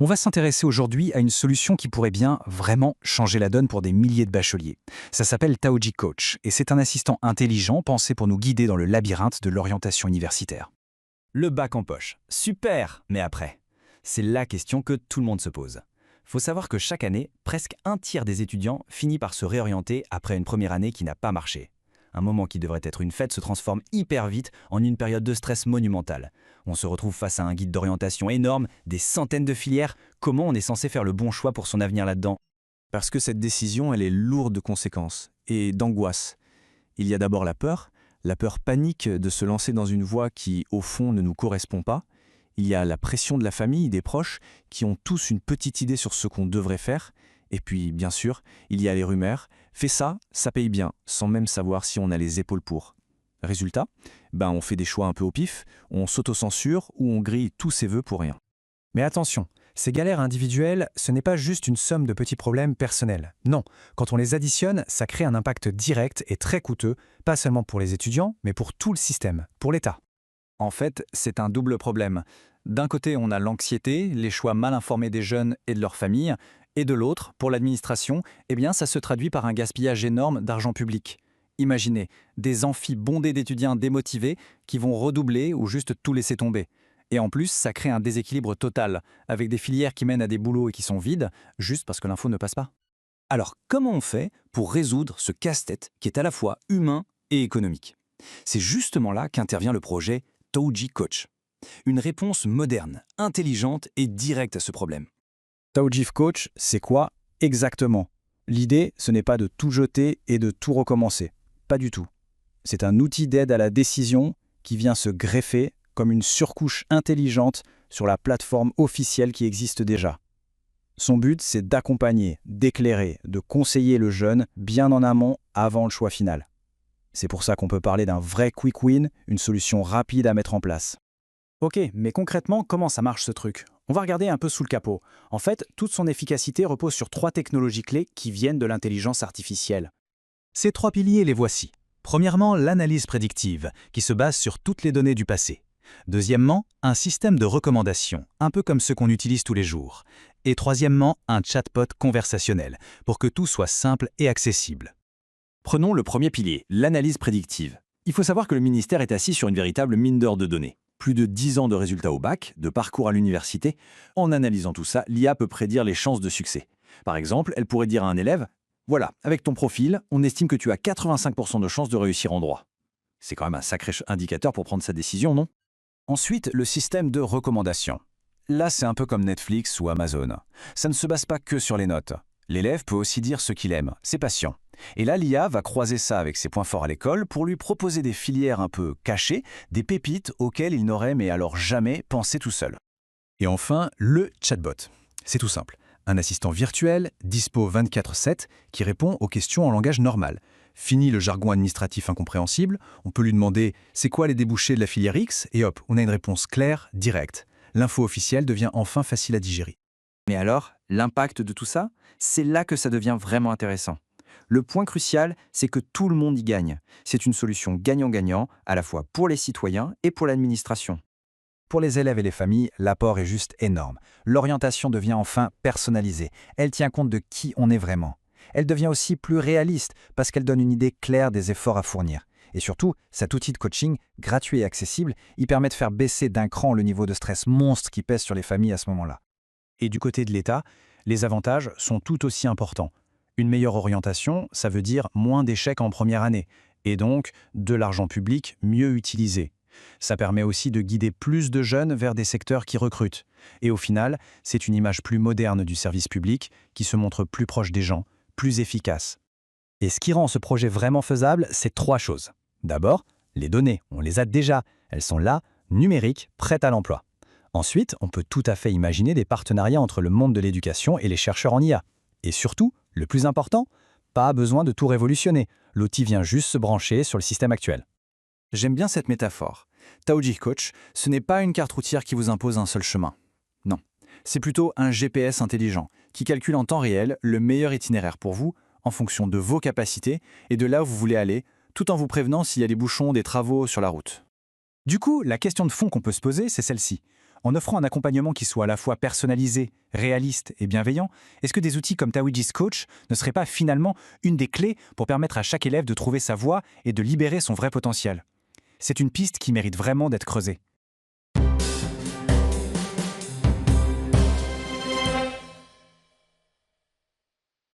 On va s'intéresser aujourd'hui à une solution qui pourrait bien vraiment changer la donne pour des milliers de bacheliers. Ça s'appelle Taoji Coach et c'est un assistant intelligent pensé pour nous guider dans le labyrinthe de l'orientation universitaire. Le bac en poche, super, mais après? C'est la question que tout le monde se pose. Faut savoir que chaque année, presque un tiers des étudiants finit par se réorienter après une première année qui n'a pas marché. Un moment qui devrait être une fête se transforme hyper vite en une période de stress monumentale. On se retrouve face à un guide d'orientation énorme, des centaines de filières. Comment on est censé faire le bon choix pour son avenir là-dedans? Parce que cette décision, elle est lourde de conséquences et d'angoisse. Il y a d'abord la peur panique de se lancer dans une voie qui, au fond, ne nous correspond pas. Il y a la pression de la famille, des proches, qui ont tous une petite idée sur ce qu'on devrait faire. Et puis, bien sûr, il y a les rumeurs. Fais ça, ça paye bien, sans même savoir si on a les épaules pour. Résultat, on fait des choix un peu au pif, on s'autocensure ou on grille tous ses vœux pour rien. Mais attention, ces galères individuelles, ce n'est pas juste une somme de petits problèmes personnels. Non, quand on les additionne, ça crée un impact direct et très coûteux, pas seulement pour les étudiants, mais pour tout le système, pour l'État. En fait, c'est un double problème. D'un côté, on a l'anxiété, les choix mal informés des jeunes et de leurs familles, et de l'autre, pour l'administration, ça se traduit par un gaspillage énorme d'argent public. Imaginez, des amphis bondés d'étudiants démotivés qui vont redoubler ou juste tout laisser tomber. Et en plus, ça crée un déséquilibre total, avec des filières qui mènent à des boulots et qui sont vides, juste parce que l'info ne passe pas. Alors, comment on fait pour résoudre ce casse-tête qui est à la fois humain et économique? C'est justement là qu'intervient le projet Taoji Coach. Une réponse moderne, intelligente et directe à ce problème. Taoji Coach, c'est quoi exactement? L'idée, ce n'est pas de tout jeter et de tout recommencer. Pas du tout. C'est un outil d'aide à la décision qui vient se greffer comme une surcouche intelligente sur la plateforme officielle qui existe déjà. Son but, c'est d'accompagner, d'éclairer, de conseiller le jeune bien en amont avant le choix final. C'est pour ça qu'on peut parler d'un vrai quick win, une solution rapide à mettre en place. Ok, mais concrètement, comment ça marche ce truc? On va regarder un peu sous le capot. En fait, toute son efficacité repose sur 3 technologies clés qui viennent de l'intelligence artificielle. Ces 3 piliers, les voici. Premièrement, l'analyse prédictive, qui se base sur toutes les données du passé. Deuxièmement, un système de recommandation, un peu comme ceux qu'on utilise tous les jours. Et troisièmement, un chatbot conversationnel, pour que tout soit simple et accessible. Prenons le premier pilier, l'analyse prédictive. Il faut savoir que le ministère est assis sur une véritable mine d'or de données. Plus de 10 ans de résultats au bac, de parcours à l'université. En analysant tout ça, l'IA peut prédire les chances de succès. Par exemple, elle pourrait dire à un élève « Voilà, avec ton profil, on estime que tu as 85% de chances de réussir en droit. » C'est quand même un sacré indicateur pour prendre sa décision, non? Ensuite, le système de recommandation. Là, c'est un peu comme Netflix ou Amazon. Ça ne se base pas que sur les notes. L'élève peut aussi dire ce qu'il aime, ses passions. Et là, l'IA va croiser ça avec ses points forts à l'école pour lui proposer des filières un peu cachées, des pépites auxquelles il n'aurait mais alors jamais pensé tout seul. Et enfin, le chatbot. C'est tout simple. Un assistant virtuel, dispo 24/7, qui répond aux questions en langage normal. Fini le jargon administratif incompréhensible, on peut lui demander « c'est quoi les débouchés de la filière X ?» et hop, on a une réponse claire, directe. L'info officielle devient enfin facile à digérer. Mais alors, l'impact de tout ça, c'est là que ça devient vraiment intéressant. Le point crucial, c'est que tout le monde y gagne. C'est une solution gagnant-gagnant, à la fois pour les citoyens et pour l'administration. Pour les élèves et les familles, l'apport est juste énorme. L'orientation devient enfin personnalisée. Elle tient compte de qui on est vraiment. Elle devient aussi plus réaliste parce qu'elle donne une idée claire des efforts à fournir. Et surtout, cet outil de coaching, gratuit et accessible, il permet de faire baisser d'un cran le niveau de stress monstre qui pèse sur les familles à ce moment-là. Et du côté de l'État, les avantages sont tout aussi importants. Une meilleure orientation, ça veut dire moins d'échecs en première année, et donc de l'argent public mieux utilisé. Ça permet aussi de guider plus de jeunes vers des secteurs qui recrutent. Et au final, c'est une image plus moderne du service public qui se montre plus proche des gens, plus efficace. Et ce qui rend ce projet vraiment faisable, c'est 3 choses. D'abord, les données, on les a déjà. Elles sont là, numériques, prêtes à l'emploi. Ensuite, on peut tout à fait imaginer des partenariats entre le monde de l'éducation et les chercheurs en IA. Et surtout, le plus important, pas besoin de tout révolutionner. L'outil vient juste se brancher sur le système actuel. J'aime bien cette métaphore. Taoji Coach, ce n'est pas une carte routière qui vous impose un seul chemin. Non, c'est plutôt un GPS intelligent qui calcule en temps réel le meilleur itinéraire pour vous en fonction de vos capacités et de là où vous voulez aller, tout en vous prévenant s'il y a des bouchons, des travaux sur la route. Du coup, la question de fond qu'on peut se poser, c'est celle-ci. En offrant un accompagnement qui soit à la fois personnalisé, réaliste et bienveillant, est-ce que des outils comme Tawiji's Coach ne seraient pas finalement une des clés pour permettre à chaque élève de trouver sa voie et de libérer son vrai potentiel? C'est une piste qui mérite vraiment d'être creusée.